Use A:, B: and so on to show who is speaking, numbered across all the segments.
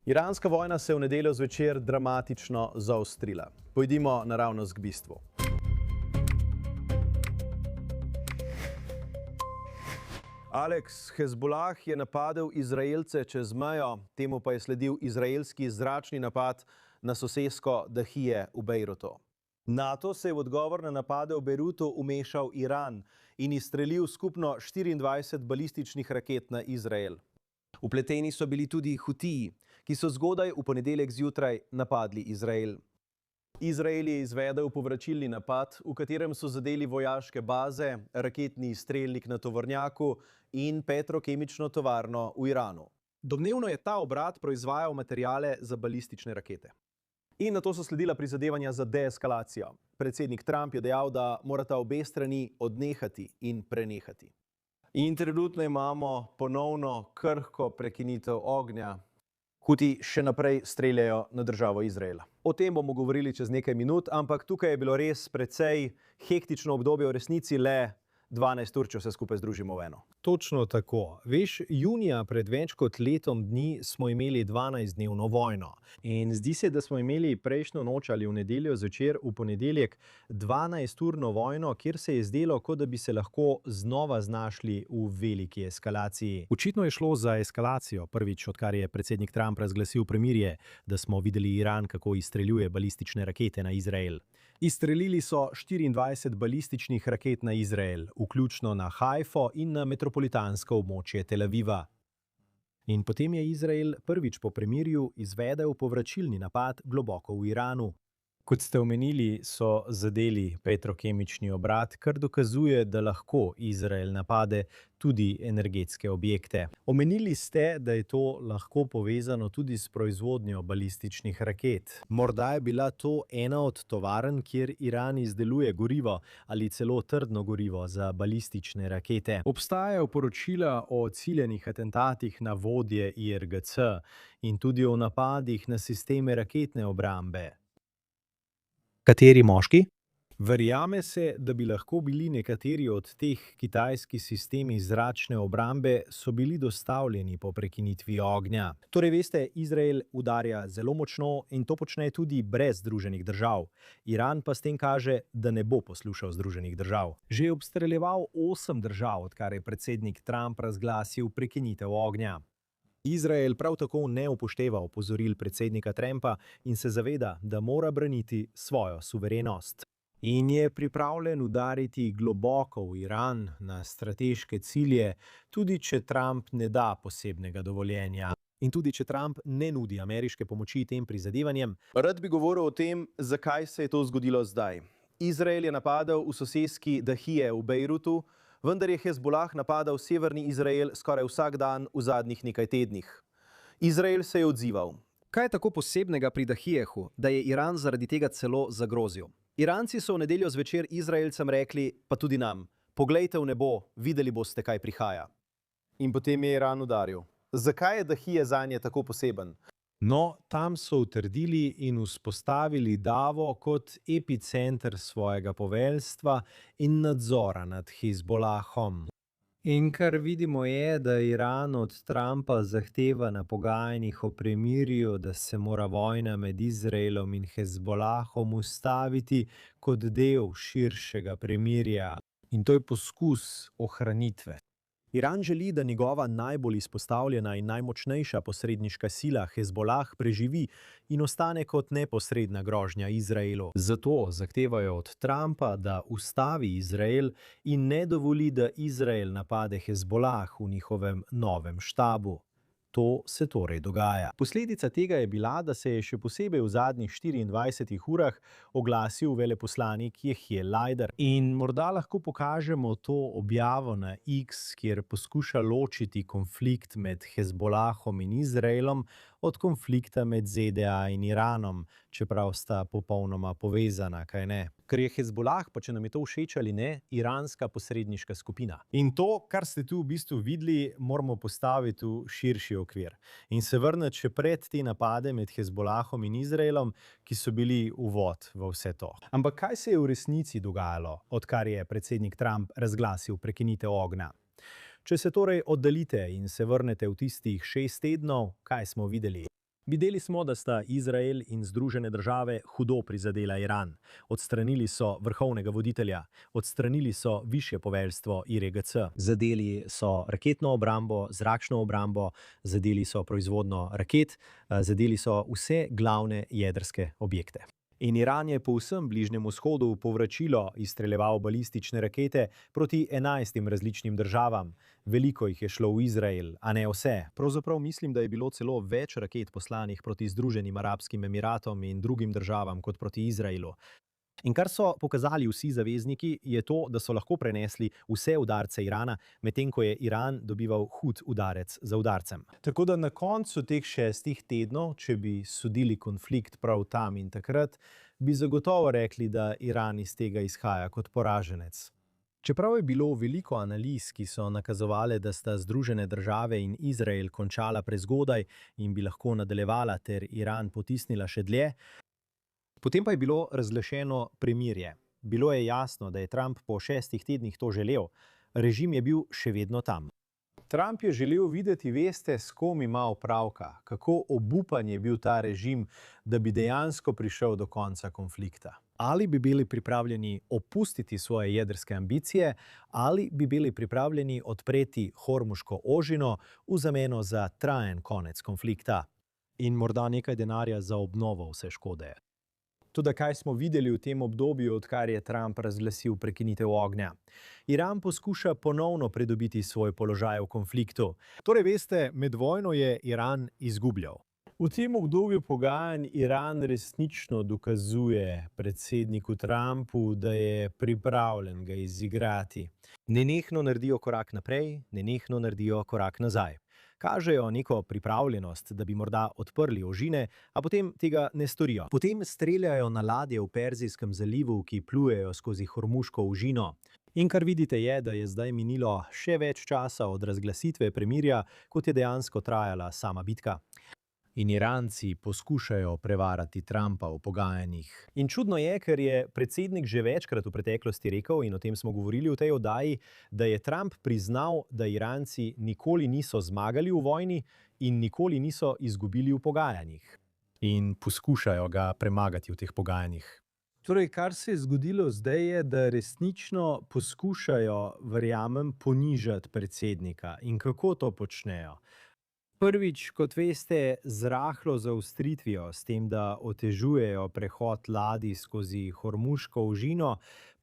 A: Iranska vojna se je v nedeljo zvečer dramatično zaostrila. Pojdimo naravnost k bistvu. Alex, Hezbollah je napadel Izraelce čez mejo, temu pa je sledil izraelski zračni napad na sosesko Dahije v Bejrutu. NATO se je v odgovor na napade v Bejrutu vmešal Iran in izstrelil skupno 24 balističnih raket na Izrael. Vpleteni so bili tudi Hutiji, ki so zgodaj v ponedeljek zjutraj napadli Izrael. Izrael je izvedel povračilni napad, v katerem so zadeli vojaške baze, raketni izstrelnik na tovornjaku in petrokemično tovarno v Iranu. Domnevno je ta obrat proizvajal materiale za balistične rakete. In nato so sledila prizadevanja za deeskalacijo. Predsednik Trump je dejal, da morata obe strani odnehati in prenehati. In trenutno imamo ponovno krhko prekinitev ognja. Huti še naprej streljajo na državo Izrael. O tem bomo govorili čez nekaj minut, ampak tukaj je bilo res precej hektično obdobje, v resnici le 12 ur, če vse skupaj združimo v eno.
B: Točno tako. Veš, junija pred več kot letom dni smo imeli 12-dnevno vojno. In zdi se, da smo imeli prejšnjo noč ali v nedeljo zvečer v ponedeljek 12-urno vojno, kjer se je zdelo, kot da bi se lahko znova znašli v veliki eskalaciji. Očitno je šlo za eskalacijo, prvič, odkar je predsednik Trump razglasil premirje, da smo videli Iran, kako izstreljuje balistične rakete na Izrael. Izstrelili so 24 balističnih raket na Izrael, vključno na Haifo in na metropolitansko območje Tel Aviva. In potem je Izrael prvič po premirju izvedel povračilni napad globoko v Iranu. Kot ste omenili, so zadeli petrokemični obrat, kar dokazuje, da lahko Izrael napade tudi energetske objekte. Omenili ste, da je to lahko povezano tudi s proizvodnjo balističnih raket. Morda je bila to ena od tovarn, kjer Iran izdeluje gorivo ali celo trdno gorivo za balistične rakete. Obstajajo poročila o ciljenih atentatih na vodje IRGC in tudi o napadih na sisteme raketne obrambe. Kateri moški? Verjame se, da bi lahko bili nekateri od teh kitajski sistemi zračne obrambe so bili dostavljeni po prekinitvi ognja. Torej veste, Izrael udarja zelo močno in to počne tudi brez Združenih držav. Iran pa s tem kaže, da ne bo poslušal Združenih držav. Že je obstreljeval 8 držav, odkar je predsednik Trump razglasil prekinitev ognja. Izrael prav tako ne upošteva opozoril predsednika Trumpa in se zaveda, da mora braniti svojo suverenost. In je pripravljen udariti globoko v Iran na strateške cilje, tudi če Trump ne da posebnega dovoljenja. In tudi če Trump ne nudi ameriške pomoči tem prizadevanjem.
A: Rad bi govoril o tem, zakaj se je to zgodilo zdaj. Izrael je napadel v soseski Dahije v Bejrutu, vendar je Hezbollah napadal severni Izrael skoraj vsak dan v zadnjih nekaj tednih. Izrael se je odzival.
C: Kaj je tako posebnega pri Dahijehu, da je Iran zaradi tega celo zagrozil?
A: Iranci so v nedeljo zvečer Izraelcem rekli, pa tudi nam, poglejte v nebo, videli boste, kaj prihaja. In potem je Iran udaril. Zakaj je Dahije zanje tako poseben?
B: No, tam so utrdili in vzpostavili Davo kot epicenter svojega poveljstva in nadzora nad Hezbollahom. In kar vidimo je, da Iran od Trumpa zahteva na pogajanjih o premirju, da se mora vojna med Izraelom in Hezbollahom ustaviti kot del širšega premirja. In to je poskus ohranitve.
A: Iran želi, da njegova najbolj izpostavljena in najmočnejša posredniška sila Hezbollah preživi in ostane kot neposredna grožnja Izraelu. Zato zahtevajo od Trumpa, da ustavi Izrael in ne dovoli, da Izrael napade Hezbollah v njihovem novem štabu. To se torej dogaja. Posledica tega je bila, da se je še posebej v zadnjih 24 urah oglasil veleposlanik Jehje Lajder. In morda lahko pokažemo to objavo na X, kjer poskuša ločiti konflikt med Hezbollahom in Izraelom od konflikta med ZDA in Iranom, čeprav sta popolnoma povezana, kaj ne? Ker je Hezbollah, pa če nam je to všeč ali ne, iranska posredniška skupina. In to, kar ste tu v bistvu videli, moramo postaviti v širši okvir. In se vrniti še pred te napade med Hezbollahom in Izraelom, ki so bili uvod v vse to. Ampak kaj se je v resnici dogajalo, odkar je predsednik Trump razglasil prekinitev ognja? Če se torej oddaljite in se vrnete v tistih 6 tednov, kaj smo videli?
B: Videli smo, da sta Izrael in Združene države hudo prizadela Iran. Odstranili so vrhovnega voditelja, odstranili so višje poveljstvo IRGC. Zadeli so raketno obrambo, zračno obrambo, zadeli so proizvodnjo raket, zadeli so vse glavne jedrske objekte. In Iran je po vsem Bližnjem vzhodu povračilo izstreljeval balistične rakete proti 11 različnim državam. Veliko jih je šlo v Izrael, a ne vse. Pravzaprav mislim, da je bilo celo več raket poslanih proti Združenim arabskim emiratom in drugim državam kot proti Izraelu. In kar so pokazali vsi zavezniki, je to, da so lahko prenesli vse udarce Irana, medtem ko je Iran dobival hud udarec za udarcem. Tako da na koncu teh 6 tednov, če bi sodili konflikt prav tam in takrat, bi zagotovo rekli, da Iran iz tega izhaja kot poraženec. Čeprav je bilo veliko analiz, ki so nakazovale, da sta Združene države in Izrael končala prezgodaj in bi lahko nadaljevala ter Iran potisnila še dlje, potem pa je bilo razglašeno premirje. Bilo je jasno, da je Trump po 6 tednih to želel. Režim je bil še vedno tam. Trump je želel videti, veste, s kom ima opravka, kako obupan je bil ta režim, da bi dejansko prišel do konca konflikta. Ali bi bili pripravljeni opustiti svoje jedrske ambicije, ali bi bili pripravljeni odpreti Hormuško ožino v zameno za trajen konec konflikta in morda nekaj denarja za obnovo vse škode. Tudi kaj smo videli v tem obdobju, odkar je Trump razglasil prekinitev ognja? Iran poskuša ponovno pridobiti svoj položaj v konfliktu. Torej, veste, med vojno je Iran izgubljal. V tem obdobju pogajanj Iran resnično dokazuje predsedniku Trumpu, da je pripravljen ga izigrati. Nenehno naredijo korak naprej, nenehno naredijo korak nazaj. Kažejo neko pripravljenost, da bi morda odprli ožine, a potem tega ne storijo. Potem streljajo na ladje v Perzijskem zalivu, ki plujejo skozi Hormuško ožino. In kar vidite je, da je zdaj minilo še več časa od razglasitve premirja, kot je dejansko trajala sama bitka. In Iranci poskušajo prevarati Trumpa v pogajanjih. In čudno je, ker je predsednik že večkrat v preteklosti rekel, in o tem smo govorili v tej oddaji, da je Trump priznal, da Iranci nikoli niso zmagali v vojni in nikoli niso izgubili v pogajanjih. In poskušajo ga premagati v teh pogajanjih. Torej, kar se je zgodilo zdaj je, da resnično poskušajo, verjamem, ponižati predsednika. In kako to počnejo? Prvič, kot veste, z rahlo zaostritvijo, s tem, da otežujejo prehod ladij skozi Hormuško ožino,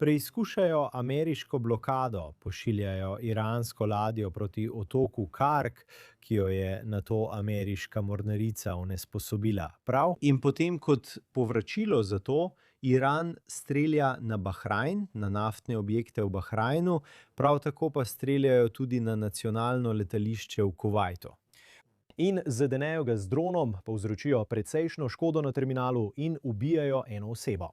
B: preizkušajo ameriško blokado, pošiljajo iransko ladjo proti otoku Kark, ki jo je nato ameriška mornarica onesposobila. Prav? In potem kot povračilo za to, Iran strelja na Bahrajn, na naftne objekte v Bahrajnu, prav tako pa streljajo tudi na nacionalno letališče v Kuvajtu. In zadenejo ga z dronom, povzročijo precejšno škodo na terminalu in ubijajo eno osebo.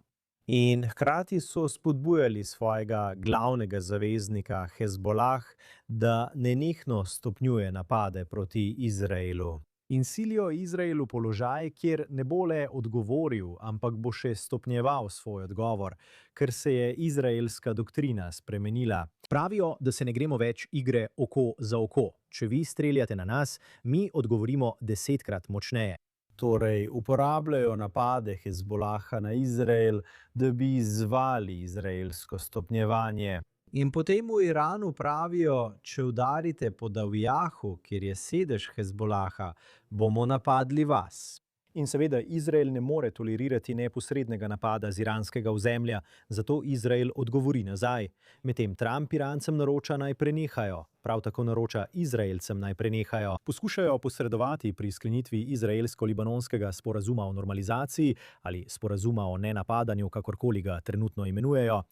B: In hkrati so spodbujali svojega glavnega zaveznika Hezbolah, da nenehno stopnjuje napade proti Izraelu. In silijo Izraelu položaj, kjer ne bo le odgovoril, ampak bo še stopnjeval svoj odgovor, ker se je izraelska doktrina spremenila. Pravijo, da se ne gremo več igre oko za oko. Če vi streljate na nas, mi odgovorimo 10-krat močneje. Torej, uporabljajo napade Hezbolaha na Izrael, da bi izzvali izraelsko stopnjevanje. In potem v Iranu pravijo, če udarite po Davjahu, kjer je sedež Hezbolaha, bomo napadli vas. In seveda Izrael ne more tolerirati neposrednega napada z iranskega ozemlja, zato Izrael odgovori nazaj. Medtem Trump Irancem naroča naj prenehajo, prav tako naroča Izraelcem naj prenehajo. Poskušajo posredovati pri sklenitvi izraelsko-libanonskega sporazuma o normalizaciji ali sporazuma o nenapadanju, kakorkoli ga trenutno imenujejo.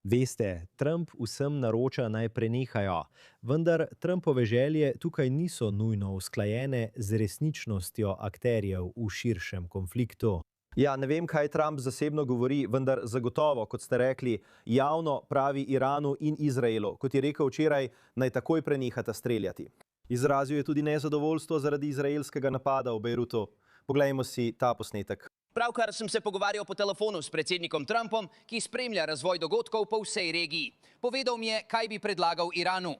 B: Veste, Trump vsem naroča naj prenehajo, vendar Trumpove želje tukaj niso nujno usklajene z resničnostjo akterjev v širšem konfliktu. Ja, ne vem, kaj Trump zasebno govori, vendar zagotovo, kot ste rekli, javno pravi Iranu in Izraelu, kot je rekel včeraj, naj takoj prenehata streljati. Izrazil je tudi nezadovoljstvo zaradi izraelskega napada v Bejrutu. Poglejmo si ta posnetek.
D: Pravkar sem se pogovarjal po telefonu s predsednikom Trumpom, ki spremlja razvoj dogodkov po vsej regiji. Povedal mi je, kaj bi predlagal Iranu.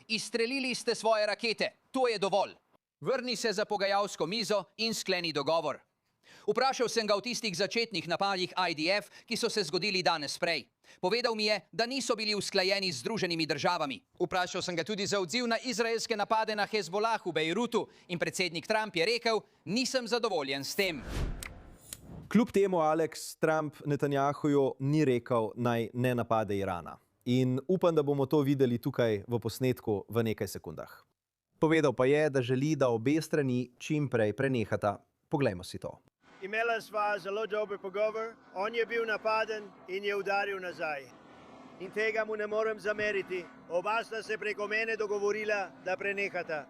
D: Izstrelili ste svoje rakete, to je dovolj. vrni se za pogajalsko mizo in skleni dogovor. Vprašal sem ga o tistih začetnih napadih IDF, ki so se zgodili danes prej. Povedal mi je, da niso bili usklajeni z Združenimi državami. Vprašal sem ga tudi za odziv na izraelske napade na Hezbolah v Bejrutu in predsednik Trump je rekel, nisem zadovoljen s tem.
A: Kljub temu Alex Trump Netanjahuju ni rekel, naj ne napade Irana. In upam, da bomo to videli tukaj v posnetku v nekaj sekundah.
C: Povedal pa je, da želi, da obe strani čim prej prenehata. Poglejmo si to.
E: Imela sva zelo dober pogovor, on je bil napaden in je udaril nazaj. In tega mu ne morem zameriti. Oba sta se preko mene dogovorila, da prenehata.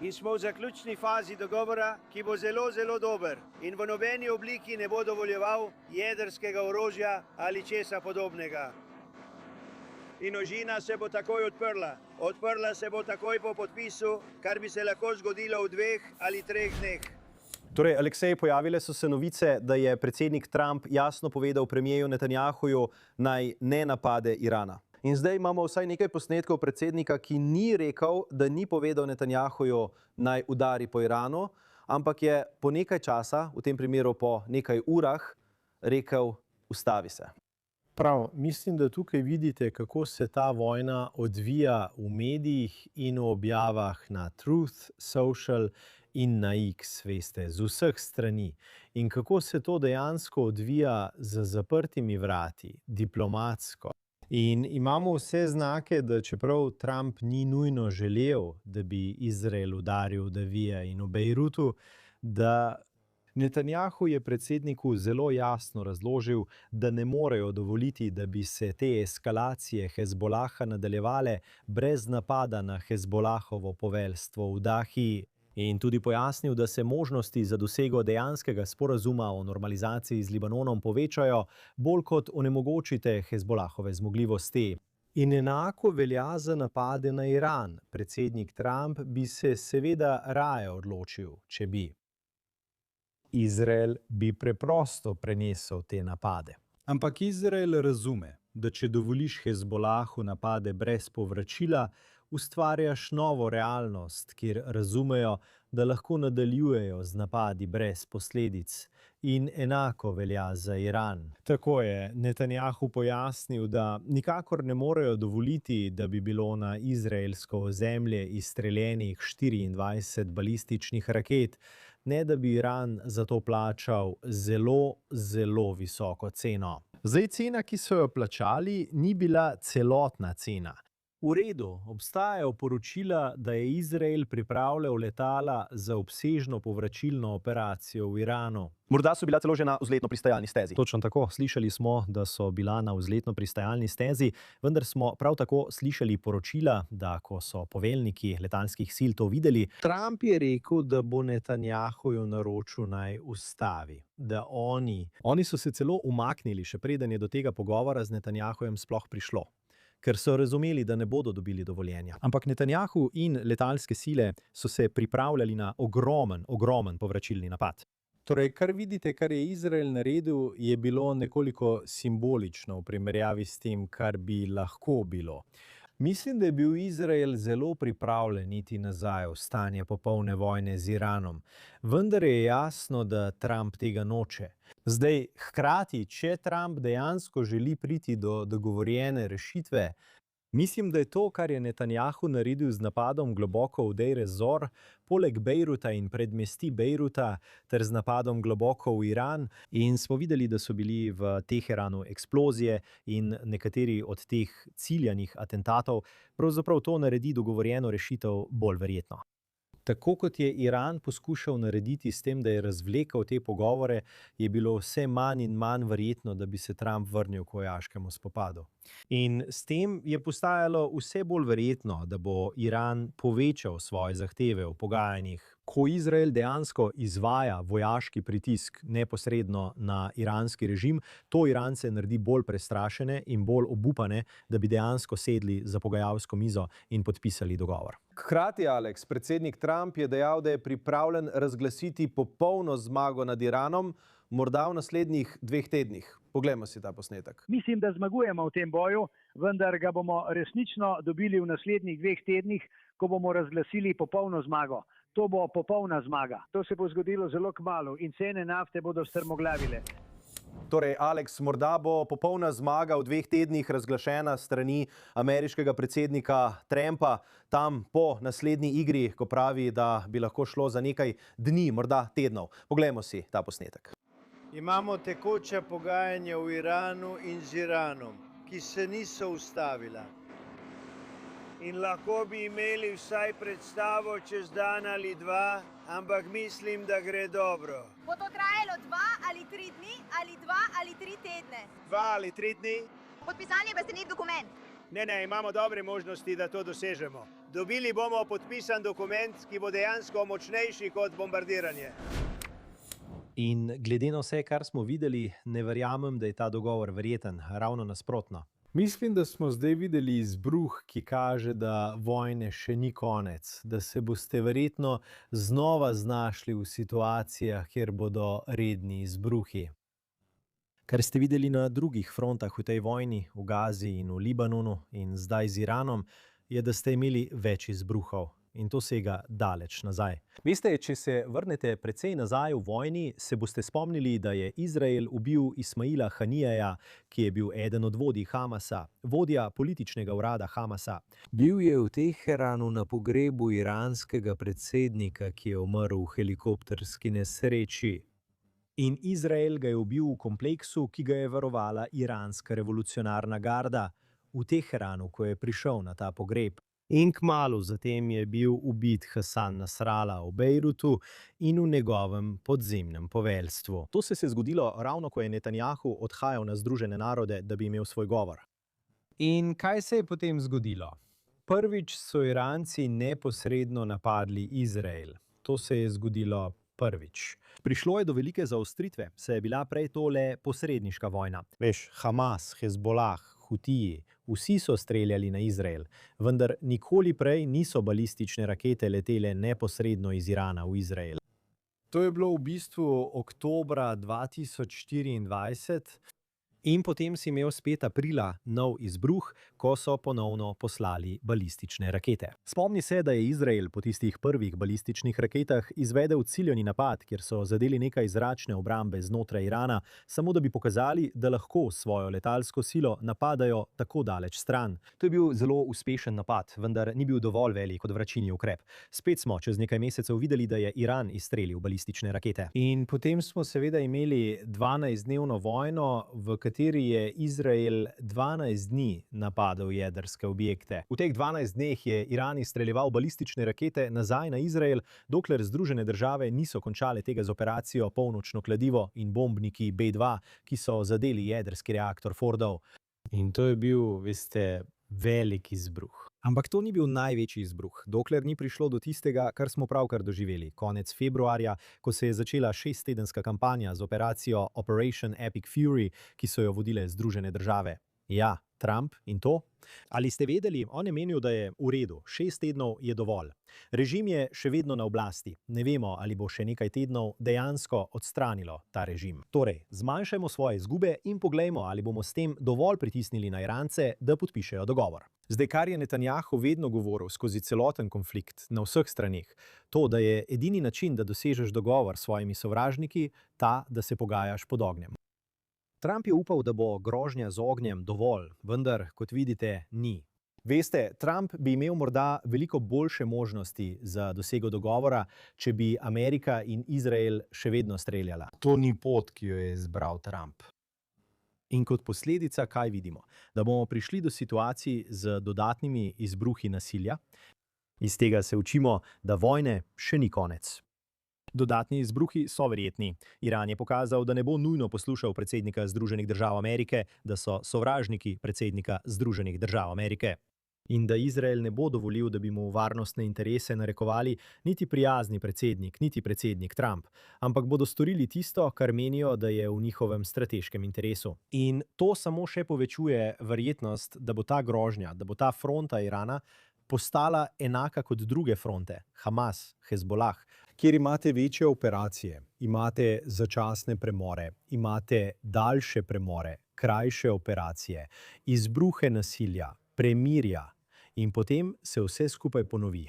E: In smo v zaključni fazi dogovora, ki bo zelo, zelo dober in v nobeni obliki ne bo dovoljeval jedrskega orožja ali česa podobnega. In ožina se bo takoj odprla. Odprla se bo takoj po podpisu, kar bi se lahko zgodilo v 2 ali 3 dneh.
A: Torej, Aleksej, pojavile so se novice, da je predsednik Trump jasno povedal premijeju Netanjahuju, naj ne napade Irana. In zdaj imamo vsaj nekaj posnetkov predsednika, ki ni rekel, da ni povedal Netanjahuju, naj udari po Iranu, ampak je po nekaj časa, v tem primeru po nekaj urah, rekel, ustavi se.
B: Prav, mislim, da tukaj vidite, kako se ta vojna odvija v medijih in v objavah na Truth Social in na X, veste, z vseh strani. In kako se to dejansko odvija za zaprtimi vrati, diplomatsko. In imamo vse znake, da čeprav Trump ni nujno želel, da bi Izrael udaril Davija in v Bejrutu, da Netanjahu je predsedniku zelo jasno razložil, da ne morejo dovoliti, da bi se te eskalacije Hezbolaha nadaljevale brez napada na Hezbolahovo poveljstvo v Dahiji. In tudi pojasnil, da se možnosti za dosego dejanskega sporazuma o normalizaciji z Libanonom povečajo, bolj kot onemogočite Hezbolahove zmogljivosti. In enako velja za napade na Iran. Predsednik Trump bi se seveda raje odločil, če bi. Izrael bi preprosto prenesel te napade. Ampak Izrael razume, da če dovoliš Hezbolahu napade brez povračila, ustvarjaš novo realnost, kjer razumejo, da lahko nadaljujejo z napadi brez posledic. In enako velja za Iran. Tako je Netanjahu pojasnil, da nikakor ne morejo dovoliti, da bi bilo na izraelsko ozemlje izstreljenih 24 balističnih raket, ne da bi Iran za to plačal zelo, zelo visoko ceno. Zdaj, cena, ki so jo plačali, ni bila celotna cena. V redu, obstajajo poročila, da je Izrael pripravljal letala za obsežno povračilno operacijo v Iranu.
A: Morda so bila celo že na vzletno-pristajalni stezi.
B: Točno tako, slišali smo, da so bila na vzletno-pristajalni stezi, vendar smo prav tako slišali poročila, da ko so poveljniki letalskih sil to videli, Trump je rekel, da bo Netanjahuju naročil naj ustavi. Da oni so se celo umaknili, še preden je do tega pogovora z Netanjahujem sploh prišlo. Ker so razumeli, da ne bodo dobili dovoljenja. Ampak Netanjahu in letalske sile so se pripravljali na ogromen povračilni napad. Torej, kar vidite, kar je Izrael naredil, je bilo nekoliko simbolično v primerjavi s tem, kar bi lahko bilo. Mislim, da je bil Izrael zelo pripravljen iti nazaj v stanje popolne vojne z Iranom. Vendar je jasno, da Trump tega noče. Zdaj, hkrati, če Trump dejansko želi priti do dogovorjene rešitve, mislim, da je to, kar je Netanjahu naredil z napadom globoko v Deir ez-Zor, poleg Bejruta in predmesti Bejruta, ter z napadom globoko v Iran, in smo videli, da so bili v Teheranu eksplozije in nekateri od teh ciljanih atentatov, pravzaprav to naredi dogovorjeno rešitev bolj verjetno. Tako kot je Iran poskušal narediti s tem, da je razvlekel te pogovore, je bilo vse manj in manj verjetno, da bi se Trump vrnil k vojaškemu spopadu. In s tem je postajalo vse bolj verjetno, da bo Iran povečal svoje zahteve v pogajanjih. Ko Izrael dejansko izvaja vojaški pritisk neposredno na iranski režim, to Irance naredi bolj prestrašene in bolj obupane, da bi dejansko sedli za pogajalsko mizo in podpisali dogovor.
A: Hkrati, Alex, predsednik Trump je dejal, da je pripravljen razglasiti popolno zmago nad Iranom, morda v naslednjih 2 tednih. Poglejmo si ta posnetek.
E: Mislim, da zmagujemo v tem boju, vendar ga bomo resnično dobili v naslednjih 2 tednih, ko bomo razglasili popolno zmago. To bo popolna zmaga. To se bo zgodilo zelo kmalu in cene nafte bodo strmoglavile.
A: Torej, Alex, morda bo popolna zmaga v 2 tednih razglašena strani ameriškega predsednika Trumpa, tam po naslednji igri, ko pravi, da bi lahko šlo za nekaj dni, morda tednov. Poglejmo si ta posnetek.
E: Imamo tekoča pogajanja v Iranu in z Iranom, ki se niso ustavila. In lahko bi imeli vsaj predstavo čez dan ali 2, ampak mislim, da gre dobro.
F: Bo to trajalo 2 ali 3 dni ali 2 ali 3 tedne?
E: 2 ali 3 dni?
F: Podpisanje pa ste nek dokument.
E: Ne, imamo dobre možnosti, da to dosežemo. Dobili bomo podpisan dokument, ki bo dejansko močnejši kot bombardiranje.
B: In glede na vse, kar smo videli, ne verjamem, da je ta dogovor verjeten, ravno nasprotno. Mislim, da smo zdaj videli izbruh, ki kaže, da vojne še ni konec, da se boste verjetno znova znašli v situacijah, kjer bodo redni izbruhi. Kar ste videli na drugih frontah v tej vojni, v Gazi in v Libanonu in zdaj z Iranom, je, da ste imeli več izbruhov. In to sega daleč nazaj. Veste, če se vrnete precej nazaj v vojni, se boste spomnili, da je Izrael ubil Ismaila Hanijeja, ki je bil eden od vodij Hamasa, vodja političnega urada Hamasa. Bil je v Teheranu na pogrebu iranskega predsednika, ki je umrl v helikopterski nesreči. In Izrael ga je ubil v kompleksu, ki ga je varovala iranska revolucionarna garda v Teheranu, ko je prišel na ta pogreb. In kmalu zatem je bil ubit Hasan Nasrallah v Bejrutu in v njegovem podzemnem poveljstvu. To se je zgodilo ravno, ko je Netanjahu odhajal na Združene narode, da bi imel svoj govor. In kaj se je potem zgodilo? Prvič so Iranci neposredno napadli Izrael. To se je zgodilo prvič. Prišlo je do velike zaostritve, saj je bila prej to le posredniška vojna. Veš, Hamas, Hezbolah, Hutiji, vsi so streljali na Izrael, vendar nikoli prej niso balistične rakete letele neposredno iz Irana v Izrael. To je bilo v bistvu oktobra 2024 in potem si imel spet aprila nov izbruh, ko so ponovno poslali balistične rakete. Spomni se, da je Izrael po tistih prvih balističnih raketah izvedel ciljani napad, kjer so zadeli nekaj zračne obrambe znotraj Irana, samo da bi pokazali, da lahko svojo letalsko silo napadajo tako daleč stran. To je bil zelo uspešen napad, vendar ni bil dovolj velik odvračilni ukrep. Spet smo čez nekaj mesecev videli, da je Iran izstrelil balistične rakete. In potem smo seveda imeli 12-dnevno vojno, v kateri je Izrael 12 dni napadal jedrske objekte. V teh 12 dneh je Iran izstreljeval balistične rakete nazaj na Izrael, dokler Združene države niso končale tega z operacijo Polnočno kladivo in bombniki B2, ki so zadeli jedrski reaktor Fordov. In to je bil, veste, velik izbruh. Ampak to ni bil največji izbruh, dokler ni prišlo do tistega, kar smo pravkar doživeli, konec februarja, ko se je začela 6-tedenska kampanja z operacijo Operation Epic Fury, ki so jo vodile Združene države. Ja, Trump in to? Ali ste vedeli, on je menil, da je v redu, 6 tednov je dovolj. Režim je še vedno na oblasti. Ne vemo, ali bo še nekaj tednov dejansko odstranilo ta režim. Torej, zmanjšajmo svoje izgube in poglejmo, ali bomo s tem dovolj pritisnili na Irance, da podpišejo dogovor. Zdaj, kar je Netanjahu vedno govoril skozi celoten konflikt na vseh straneh, to, da je edini način, da dosežeš dogovor s svojimi sovražniki, ta, da se pogajaš pod ognjem. Trump je upal, da bo grožnja z ognjem dovolj, vendar, kot vidite, ni. Veste, Trump bi imel morda veliko boljše možnosti za dosego dogovora, če bi Amerika in Izrael še vedno streljala. To ni pot, ki jo je izbral Trump. In kot posledica, kaj vidimo? Da bomo prišli do situacij z dodatnimi izbruhi nasilja. Iz tega se učimo, da vojne še ni konec. Dodatni izbruhi so verjetni. Iran je pokazal, da ne bo nujno poslušal predsednika Združenih držav Amerike, da so sovražniki predsednika Združenih držav Amerike. In da Izrael ne bo dovolil, da bi mu varnostne interese narekovali niti prijazni predsednik, niti predsednik Trump, ampak bodo storili tisto, kar menijo, da je v njihovem strateškem interesu. In to samo še povečuje verjetnost, da bo ta grožnja, da bo ta fronta Irana postala enaka kot druge fronte, Hamas, Hezbolah, kjer imate večje operacije, imate začasne premore, imate daljše premore, krajše operacije, izbruhe nasilja, premirja in potem se vse skupaj ponovi.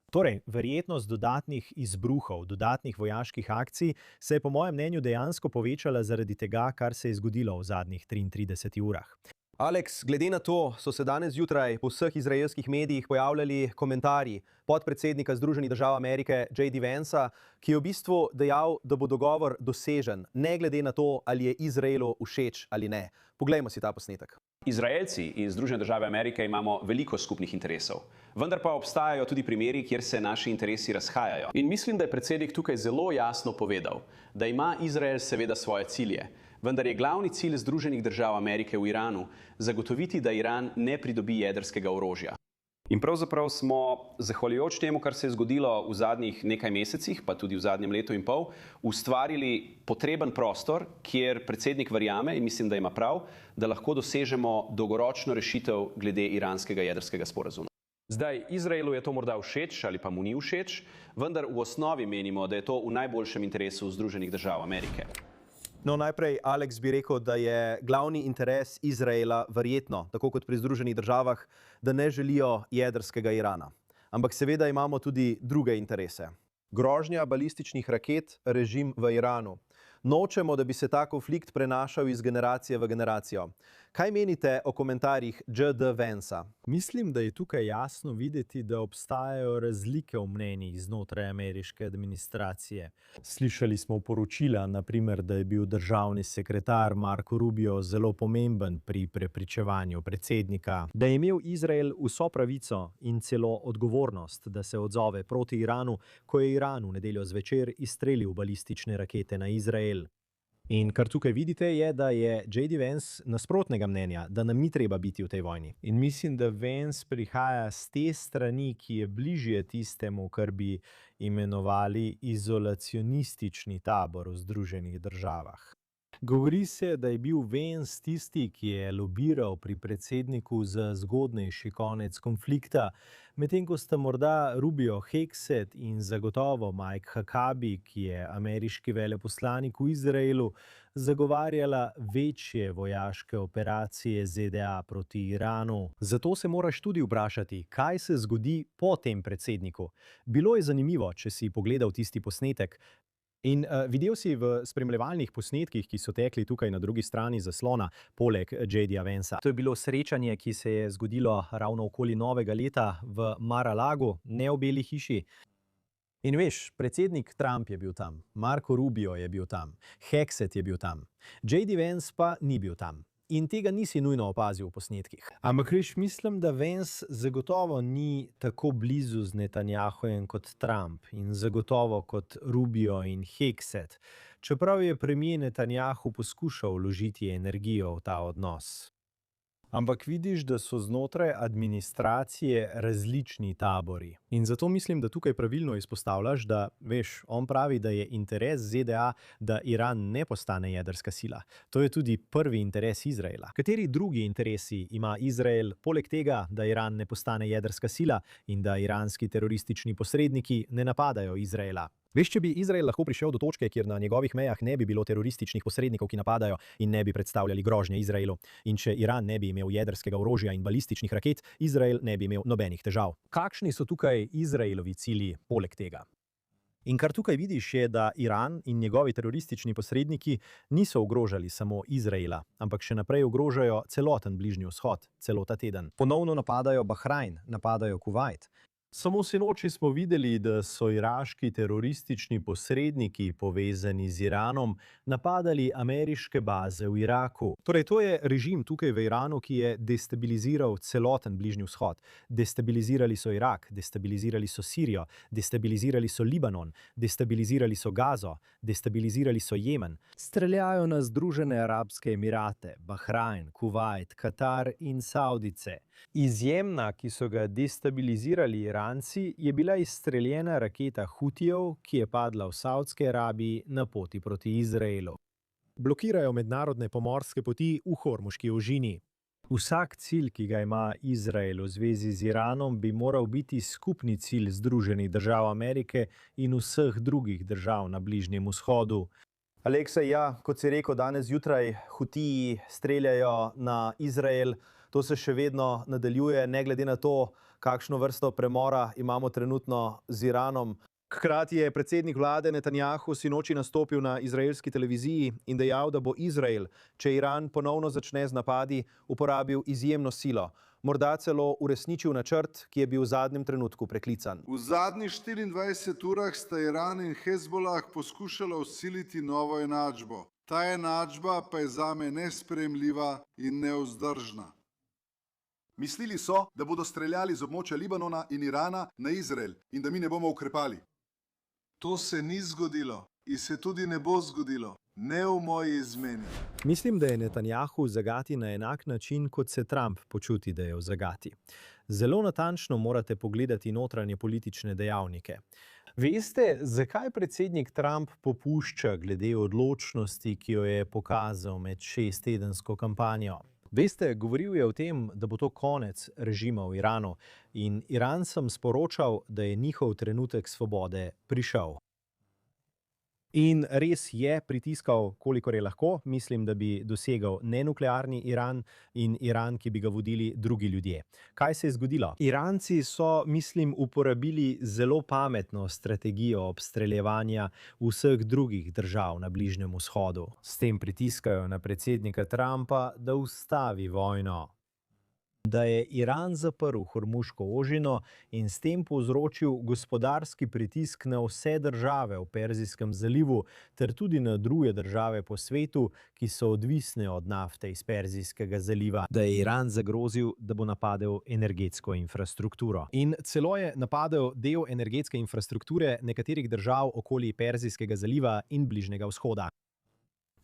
B: Torej, verjetnost dodatnih izbruhov, dodatnih vojaških akcij se je po mojem mnenju dejansko povečala zaradi tega, kar se je zgodilo v zadnjih 33 urah.
A: Alex, glede na to so se danes zjutraj po vseh izraelskih medijih pojavljali komentarji podpredsednika Združenih držav Amerike J.D. Vansa, ki je v bistvu dejal, da bo dogovor dosežen, ne glede na to, ali je Izraelu všeč ali ne. Poglejmo si ta posnetek.
G: Izraelci in Združene države Amerike imamo veliko skupnih interesov, vendar pa obstajajo tudi primeri, kjer se naši interesi razhajajo. In mislim, da je predsednik tukaj zelo jasno povedal, da ima Izrael seveda svoje cilje, vendar je glavni cilj Združenih držav Amerike v Iranu zagotoviti, da Iran ne pridobi jedrskega orožja. In pravzaprav smo, zahvaljujoč temu, kar se je zgodilo v zadnjih nekaj mesecih, pa tudi v zadnjem letu in pol, ustvarili potreben prostor, kjer predsednik verjame, in mislim, da ima prav, da lahko dosežemo dolgoročno rešitev glede iranskega jedrskega sporazuma. Zdaj, Izraelu je to morda všeč ali pa mu ni všeč, vendar v osnovi menimo, da je to v najboljšem interesu Združenih držav Amerike.
A: No, najprej, Alex, bi rekel, da je glavni interes Izraela verjetno, tako kot pri Združenih državah, da ne želijo jedrskega Irana. Ampak seveda imamo tudi druge interese. Grožnja balističnih raket, režim v Iranu. Nočemo, da bi se ta konflikt prenašal iz generacije v generacijo. Kaj menite o komentarjih J.D. Vansa?
B: Mislim, da je tukaj jasno videti, da obstajajo razlike v mnenjih znotraj ameriške administracije. Slišali smo poročila, naprimer, da je bil državni sekretar Marco Rubio zelo pomemben pri prepričevanju predsednika, da je imel Izrael vso pravico in celo odgovornost, da se odzove proti Iranu, ko je Iran v nedeljo zvečer izstrelil balistične rakete na Izrael. In kar tukaj vidite je, da je J.D. Vance nasprotnega mnenja, da nam ni treba biti v tej vojni. In mislim, da Vance prihaja z te strani, ki je bližje tistemu, kar bi imenovali izolacionistični tabor v Združenih državah. Govori se, da je bil Vance tisti, ki je lobiral pri predsedniku za zgodnejši konec konflikta, medtem ko sta morda Rubio, Hegseth in zagotovo Mike Huckabee, ki je ameriški veleposlanik v Izraelu, zagovarjala večje vojaške operacije ZDA proti Iranu. Zato se moraš tudi vprašati, kaj se zgodi po tem predsedniku. Bilo je zanimivo, če si pogledal tisti posnetek. In videl si v spremljevalnih posnetkih, ki so tekli tukaj na drugi strani zaslona, poleg J.D. Vansa. To je bilo srečanje, ki se je zgodilo ravno okoli novega leta v Mar-a-Lagu, ne v Beli hiši. In veš, predsednik Trump je bil tam, Marco Rubio je bil tam, Hegseth je bil tam, J.D. Vance pa ni bil tam. In tega nisi nujno opazil v posnetkih. Ampak veš, mislim, da Vance zagotovo ni tako blizu z Netanjahujem kot Trump in zagotovo kot Rubio in Hegseth, čeprav je premier Netanjahu poskušal vložiti energijo v ta odnos. Ampak vidiš, da so znotraj administracije različni tabori. In zato mislim, da tukaj pravilno izpostavljaš, da, veš, on pravi, da je interes ZDA, da Iran ne postane jedrska sila. To je tudi prvi interes Izraela. Kateri drugi interesi ima Izrael, poleg tega, da Iran ne postane jedrska sila in da iranski teroristični posredniki ne napadajo Izraela? Veš, če bi Izrael lahko prišel do točke, kjer na njegovih mejah ne bi bilo terorističnih posrednikov, ki napadajo in ne bi predstavljali grožnje Izraelu, in če Iran ne bi imel jedrskega orožja in balističnih raket, Izrael ne bi imel nobenih težav. Kakšni so tukaj Izraelovi cilji poleg tega? In kar tukaj vidiš je, da Iran in njegovi teroristični posredniki niso ogrožali samo Izraela, ampak še naprej ogrožajo celoten Bližnji vzhod, celo ta teden. Ponovno napadajo Bahrajn, napadajo Kuvajt. Samo sinoči smo videli, da so iraški teroristični posredniki povezani z Iranom napadali ameriške baze v Iraku. Torej, to je režim tukaj v Iranu, ki je destabiliziral celoten Bližnji vzhod. Destabilizirali so Irak, destabilizirali so Sirijo, destabilizirali so Libanon, destabilizirali so Gazo, destabilizirali so Jemen. Streljajo na Združene arabske emirate, Bahrajn, Kuvajt, Katar in Savdice. Izjemna, ki so ga destabilizirali Iranci, je bila izstreljena raketa Hutijev, ki je padla v Savdski Arabiji na poti proti Izraelu. Blokirajo mednarodne pomorske poti v Hormuški ožini. Vsak cilj, ki ga ima Izrael v zvezi z Iranom, bi moral biti skupni cilj Združenih držav Amerike in vseh drugih držav na Bližnjem vzhodu.
A: Aleksej, ja, kot si rekel, danes zjutraj Hutiji streljajo na Izrael. To se še vedno nadaljuje, ne glede na to, kakšno vrsto premora imamo trenutno z Iranom. Hkrati je predsednik vlade Netanjahu sinoči nastopil na izraelski televiziji in dejal, da bo Izrael, če Iran ponovno začne z napadi, uporabil izjemno silo. Morda celo uresničil načrt, ki je bil v zadnjem trenutku preklican.
H: V zadnjih 24 urah sta Iran in Hezbolah poskušala vsiliti novo enačbo. Ta enačba pa je zame nesprejemljiva in nevzdržna.
I: Mislili so, da bodo streljali z območja Libanona in Irana na Izrael in da mi ne bomo ukrepali.
H: To se ni zgodilo in se tudi ne bo zgodilo. Ne v moji izmeni.
B: Mislim, da je Netanjahu v zagati na enak način, kot se Trump počuti, da je v zagati. Zelo natančno morate pogledati notranje politične dejavnike. Veste, zakaj predsednik Trump popušča glede odločnosti, ki jo je pokazal med 6-tedensko kampanjo? Veste, govoril je o tem, da bo to konec režima v Iranu in Irancem sporočal, da je njihov trenutek svobode prišel. In res je pritiskal, kolikor je lahko, mislim, da bi dosegal nenuklearni Iran in Iran, ki bi ga vodili drugi ljudje. Kaj se je zgodilo? Iranci so, mislim, uporabili zelo pametno strategijo obstreljevanja vseh drugih držav na Bližnjem vzhodu. S tem pritiskajo na predsednika Trumpa, da ustavi vojno. Da je Iran zaprl Hormuško ožino in s tem povzročil gospodarski pritisk na vse države v Perzijskem zalivu ter tudi na druge države po svetu, ki so odvisne od nafte iz Perzijskega zaliva. Da je Iran zagrozil, da bo napadel energetsko infrastrukturo. In celo je napadel del energetske infrastrukture nekaterih držav okoli Perzijskega zaliva in Bližnjega vzhoda.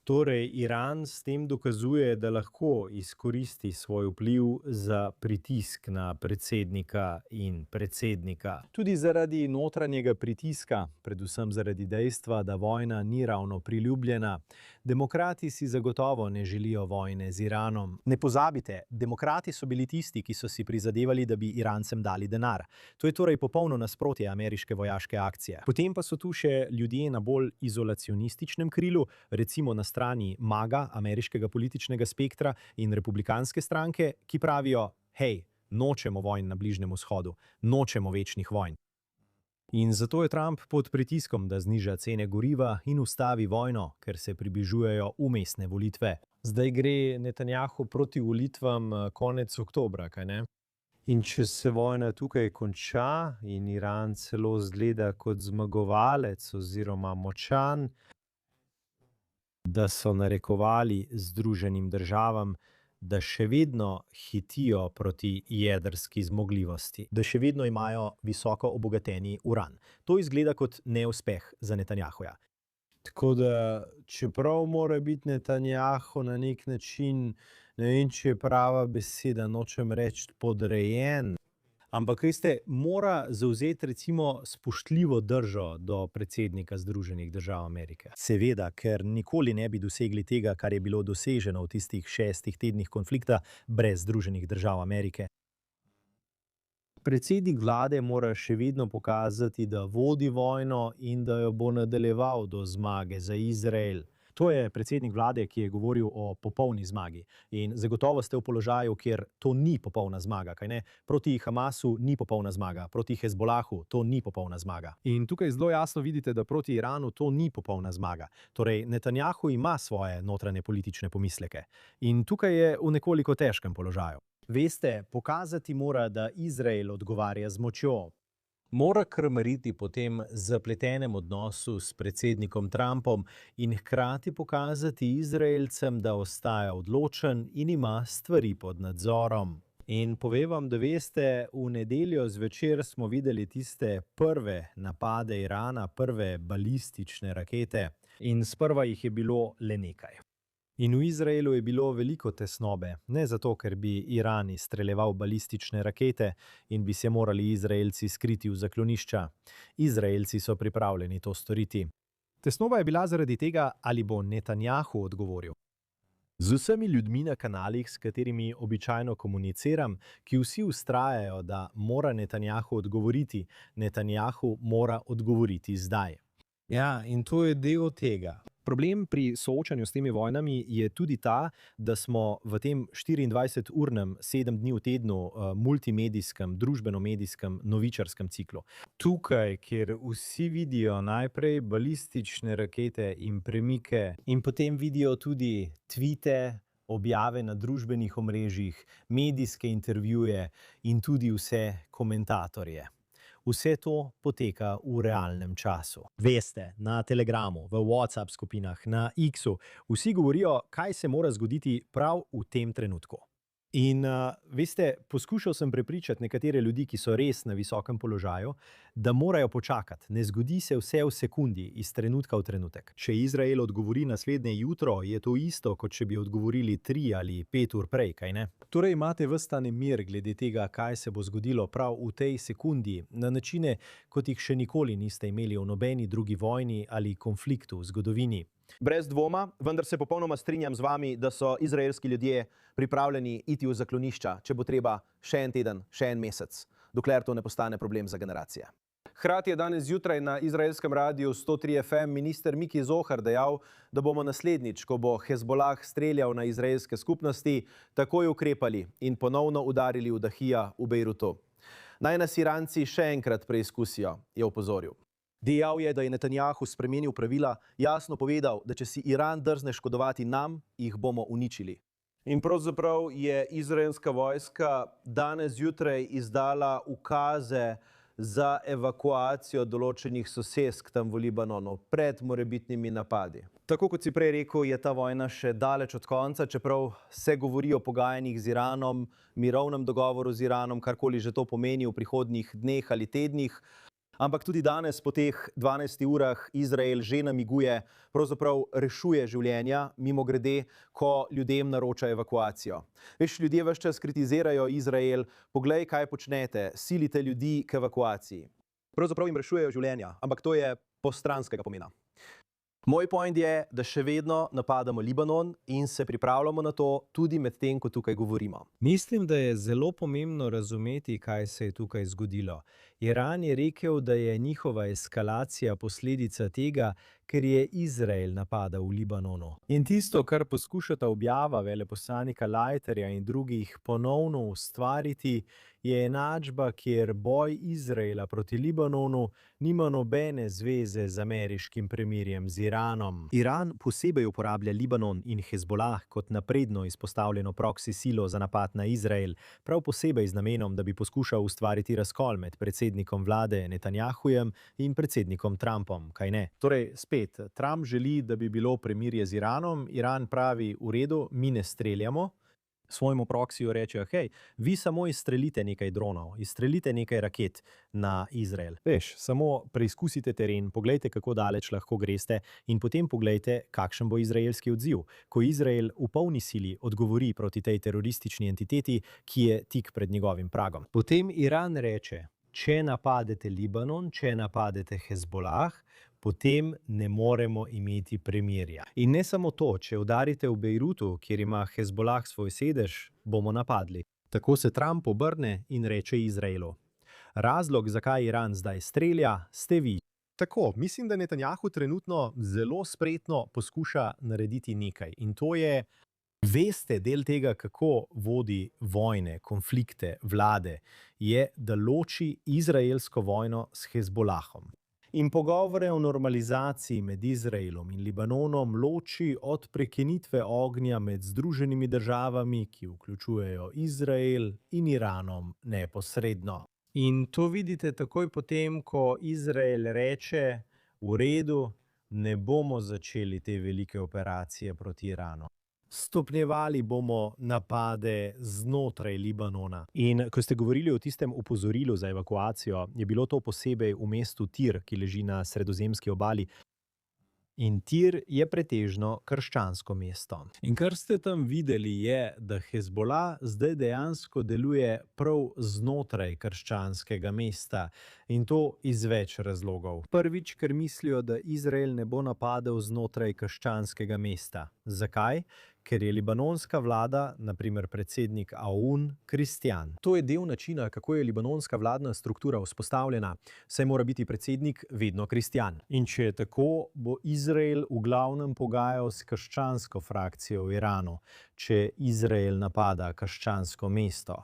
B: Torej, Iran s tem dokazuje, da lahko izkoristi svoj vpliv za pritisk na predsednika in predsednika. Tudi zaradi notranjega pritiska, predvsem zaradi dejstva, da vojna ni ravno priljubljena, demokrati si zagotovo ne želijo vojne z Iranom. Ne pozabite, demokrati so bili tisti, ki so si prizadevali, da bi Irancem dali denar. To je torej popolno nasprotje ameriške vojaške akcije. Potem pa so tu še ljudje na bolj izolacionističnem krilu, recimo na strani MAGA, ameriškega političnega spektra, in republikanske stranke, ki pravijo, hej, nočemo vojn na Bližnjem vzhodu, nočemo večnih vojn. In zato je Trump pod pritiskom, da zniža cene goriva in ustavi vojno, ker se približujejo umestne volitve. Zdaj gre Netanjahu proti volitvam konec oktobra, kaj ne? In če se vojna tukaj konča in Iran celo zgleda kot zmagovalec oziroma močan, da so narekovali Združenim državam, da še vedno hitijo proti jedrski zmogljivosti, da še vedno imajo visoko obogateni uran. To izgleda kot neuspeh za Netanjahuja. Tako da, čeprav mora biti Netanjahu na nek način, ne vem, če je prava beseda, nočem reči podrejen, ampak veste, mora zavzeti recimo spoštljivo držo do predsednika Združenih držav Amerike. Seveda, ker nikoli ne bi dosegli tega, kar je bilo doseženo v tistih 6 tednih konflikta brez Združenih držav Amerike. Predsednik vlade mora še vedno pokazati, da vodi vojno in da jo bo nadaljeval do zmage za Izrael. To je predsednik vlade, ki je govoril o popolni zmagi. In zagotovo ste v položaju, kjer to ni popolna zmaga, kaj ne? Proti Hamasu ni popolna zmaga, proti Hezbolahu to ni popolna zmaga. In tukaj zelo jasno vidite, da proti Iranu to ni popolna zmaga. Torej, Netanjahu ima svoje notranje politične pomisleke. In tukaj je v nekoliko težkem položaju. Veste, pokazati mora, da Izrael odgovarja z močjo. Mora krmariti po tem zapletenem odnosu s predsednikom Trumpom in hkrati pokazati Izraelcem, da ostaja odločen in ima stvari pod nadzorom. In povem vam, da veste, v nedeljo zvečer smo videli tiste prve napade Irana, prve balistične rakete in sprva jih je bilo le nekaj. In v Izraelu je bilo veliko tesnobe, ne zato, ker bi Iran izstreljeval balistične rakete in bi se morali Izraelci skriti v zaklonišča. Izraelci so pripravljeni to storiti. Tesnoba je bila zaradi tega, ali bo Netanjahu odgovoril. Z vsemi ljudmi na kanalih, s katerimi običajno komuniciram, ki vsi vztrajajo, da mora Netanjahu odgovoriti, Netanjahu mora odgovoriti zdaj. Ja, in to je del tega. Problem pri soočanju s temi vojnami je tudi ta, da smo v tem 24-urnem, 7 dni v tednu multimedijskem, družbeno-medijskem, novičarskem ciklu. Tukaj, kjer vsi vidijo najprej balistične rakete in premike in potem vidijo tudi tvite, objave na družbenih omrežjih, medijske intervjuje in tudi vse komentatorje. Vse to poteka v realnem času. Veste, na Telegramu, v WhatsApp skupinah, na X-u, vsi govorijo, kaj se mora zgoditi prav v tem trenutku. In veste, poskušal sem prepričati nekatere ljudi, ki so res na visokem položaju, da morajo počakati. Ne zgodi se vse v sekundi, iz trenutka v trenutek. Če Izrael odgovori naslednje jutro, je to isto, kot če bi odgovorili 3 ali 5 ur prej, kaj ne? Torej imate ves ta nemir glede tega, kaj se bo zgodilo prav v tej sekundi, na načine, kot jih še nikoli niste imeli v nobeni drugi vojni ali konfliktu v zgodovini.
A: Brez dvoma, vendar se popolnoma strinjam z vami, da so izraelski ljudje pripravljeni iti v zaklonišča, če bo treba še en teden, še en mesec, dokler to ne postane problem za generacije. Hkrati je danes zjutraj na izraelskem radiju 103 FM minister Miki Zohar dejal, da bomo naslednjič, ko bo Hezbolah streljal na izraelske skupnosti, takoj ukrepali in ponovno udarili v Dahija v Bejrutu. Naj nas Iranci še enkrat preizkusijo, je opozoril. Dejal je, da je Netanjahu spremenil pravila, jasno povedal, da če si Iran drzne škodovati nam, jih bomo uničili. In pravzaprav je izraelska vojska danes zjutraj izdala ukaze za evakuacijo določenih sosesk tam v Libanonu pred morebitnimi napadi. Tako kot si prej rekel, je ta vojna še daleč od konca, čeprav se govori o pogajanjih z Iranom, mirovnem dogovoru z Iranom, karkoli že to pomeni v prihodnjih dneh ali tednih. Ampak tudi danes, po teh 12 urah, Izrael že namiguje, pravzaprav rešuje življenja, mimogrede, ko ljudem naroča evakuacijo. Veš, ljudje ves čas kritizirajo Izrael, poglej, kaj počnete, silite ljudi k evakuaciji. Pravzaprav jim rešujejo življenja, ampak to je postranskega pomena. Moj point je, da še vedno napadamo Libanon in se pripravljamo na to tudi med tem, ko tukaj govorimo. Mislim, da je zelo pomembno razumeti, kaj se je tukaj zgodilo. Iran je rekel, da je njihova eskalacija posledica tega, ker je Izrael napadal v Libanonu. In tisto, kar poskušata objava veleposlanika Leiterja in drugih ponovno ustvariti, je enačba, kjer boj Izraela proti Libanonu nima nobene zveze z ameriškim premirjem z Iranom. Iran posebej uporablja Libanon in Hezbolah kot napredno izpostavljeno proksi silo za napad na Izrael, prav posebej z namenom, da bi poskušal ustvariti razkol med predsednikom vlade Netanjahujem in predsednikom Trumpom, kaj ne? Torej, spet, Trump želi, da bi bilo premirje z Iranom, Iran pravi, v redu, mi ne streljamo. Svojemu proksiju rečejo, hej, vi samo izstrelite nekaj dronov, izstrelite nekaj raket na Izrael. Veš, samo preizkusite teren, poglejte, kako daleč lahko greste in potem poglejte, kakšen bo izraelski odziv, ko Izrael v polni sili odgovori proti tej teroristični entiteti, ki je tik pred njegovim pragom. Potem Iran reče, če napadete Libanon, če napadete Hezbolah, potem ne moremo imeti premirja. In ne samo to, če udarite v Bejrutu, kjer ima Hezbolah svoj sedež, bomo napadli. Tako se Trump obrne in reče Izraelu. Razlog, zakaj Iran zdaj strelja, ste vi. Tako, mislim, da Netanjahu trenutno zelo spretno poskuša narediti nekaj. In to je, veste, del tega, kako vodi vojne, konflikte, vlade, je, da loči izraelsko vojno s Hezbolahom. In pogovore o normalizaciji med Izraelom in Libanonom loči od prekinitve ognja med Združenimi državami, ki vključujejo Izrael in Iranom neposredno. In to vidite takoj potem, ko Izrael reče, v redu, ne bomo začeli te velike operacije proti Iranu. Stopnjevali bomo napade znotraj Libanona. In ko ste govorili o tistem opozorilu za evakuacijo, je bilo to posebej v mestu Tir, ki leži na sredozemski obali. In Tir je pretežno krščansko mesto. In kar ste tam videli je, da Hezbolah zdaj dejansko deluje prav znotraj krščanskega mesta. In to iz več razlogov. Prvič, ker mislijo, da Izrael ne bo napadel znotraj krščanskega mesta. Zakaj?
B: ker je libanonska vlada, naprimer predsednik Aoun, kristjan. To je del načina, kako je libanonska vladna struktura vzpostavljena, saj mora biti predsednik vedno kristjan. In če je tako, bo Izrael v glavnem pogajal s krščansko frakcijo v Iranu, če Izrael napada krščansko mesto.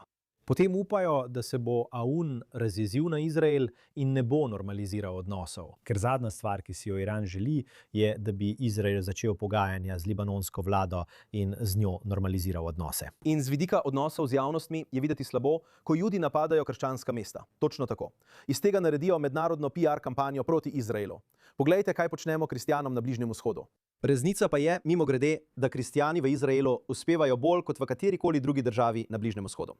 B: Potem upajo, da se bo Aoun razjezil na Izrael in ne bo normaliziral odnosov. Ker zadnja stvar, ki si jo Iran želi, je, da bi Izrael začel pogajanja z libanonsko vlado in z njo normaliziral odnose.
A: In z vidika odnosov z javnostmi je videti slabo, ko Judi napadajo krščanska mesta. Točno tako. Iz tega naredijo mednarodno PR kampanjo proti Izraelu. Poglejte, kaj počnemo kristjanom na Bližnjem vzhodu. Resnica pa je, mimogrede, da kristjani v Izraelu uspevajo bolj kot v katerikoli drugi državi na Bližnjem vzhodu.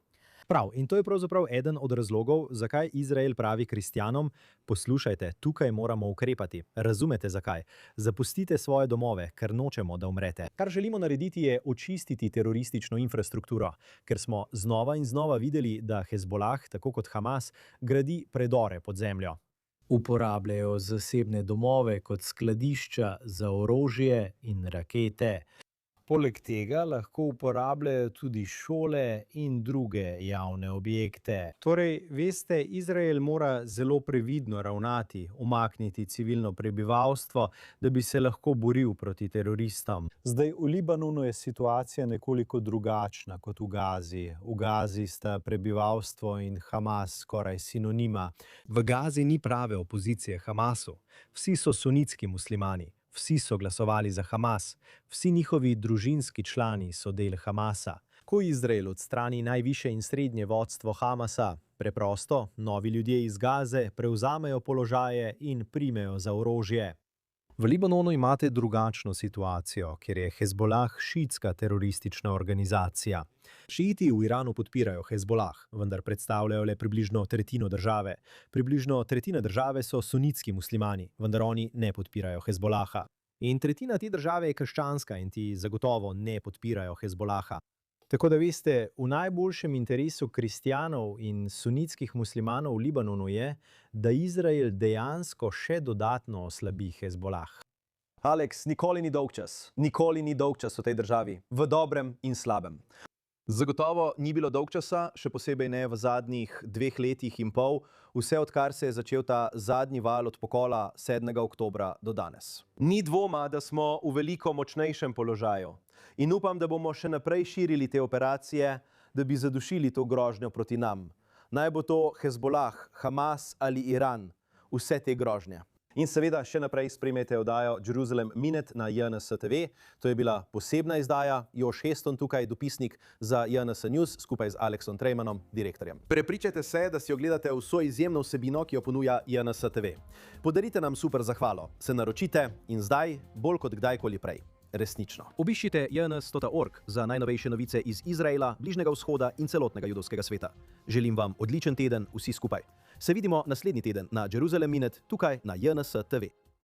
B: Prav, in to je pravzaprav eden od razlogov, zakaj Izrael pravi kristjanom: poslušajte, tukaj moramo ukrepati. Razumete zakaj? Zapustite svoje domove, ker nočemo, da umrete. Kar želimo narediti, je očistiti teroristično infrastrukturo, ker smo znova in znova videli, da Hezbolah, tako kot Hamas, gradi predore pod zemljo. Uporabljajo zasebne domove kot skladišča za orožje in rakete. Poleg tega lahko uporabljajo tudi šole in druge javne objekte. Torej, veste, Izrael mora zelo previdno ravnati, umakniti civilno prebivalstvo, da bi se lahko boril proti teroristom. Zdaj, v Libanonu je situacija nekoliko drugačna kot v Gazi. V Gazi sta prebivalstvo in Hamas skoraj sinonima. V Gazi ni prave opozicije Hamasu. Vsi so sunitski muslimani. Vsi so glasovali za Hamas, vsi njihovi družinski člani so del Hamasa. Ko Izrael odstrani najvišje in srednje vodstvo Hamasa, preprosto novi ljudje iz Gaze prevzamejo položaje in primejo za orožje. V Libanonu imate drugačno situacijo, ker je Hezbolah šiitska teroristična organizacija. Šiiti v Iranu podpirajo Hezbolah, vendar predstavljajo le približno tretjino države. Približno tretjina države so sunitski muslimani, vendar oni ne podpirajo Hezbolaha. In tretjina te države je krščanska in ti zagotovo ne podpirajo Hezbolaha. Tako da veste, v najboljšem interesu kristjanov in sunitskih muslimanov v Libanonu je, da Izrael dejansko še dodatno oslabi Hezbolah.
A: Alex, nikoli ni dolgčas. Nikoli ni dolgčas v tej državi. V dobrem in slabem. Zagotovo ni bilo dolgčasa, še posebej ne v zadnjih 2 letih in pol, vse odkar se je začel ta zadnji val od pokola 7. oktobra do danes. Ni dvoma, da smo v veliko močnejšem položaju. In upam, da bomo še naprej širili te operacije, da bi zadušili to grožnjo proti nam. Naj bo to Hezbolah, Hamas ali Iran, vse te grožnje. In seveda še naprej spremljajte oddajo Jerusalem Minute na JNS TV. To je bila posebna izdaja, Jož Heston tukaj, dopisnik za JNS News, skupaj z Aleksom Trejmanom, direktorjem. Prepričajte se, da si ogledate vso izjemno vsebino, ki jo ponuja JNS TV. Podarite nam super zahvalo, se naročite in zdaj, bolj kot kdajkoli prej, resnično. Obiščite jns.org za najnovejše novice iz Izraela, Bližnjega vzhoda in celotnega judovskega sveta. Želim vam odličen teden vsi skupaj. Se vidimo naslednji teden na Jerusalem Minute tukaj na JNS TV.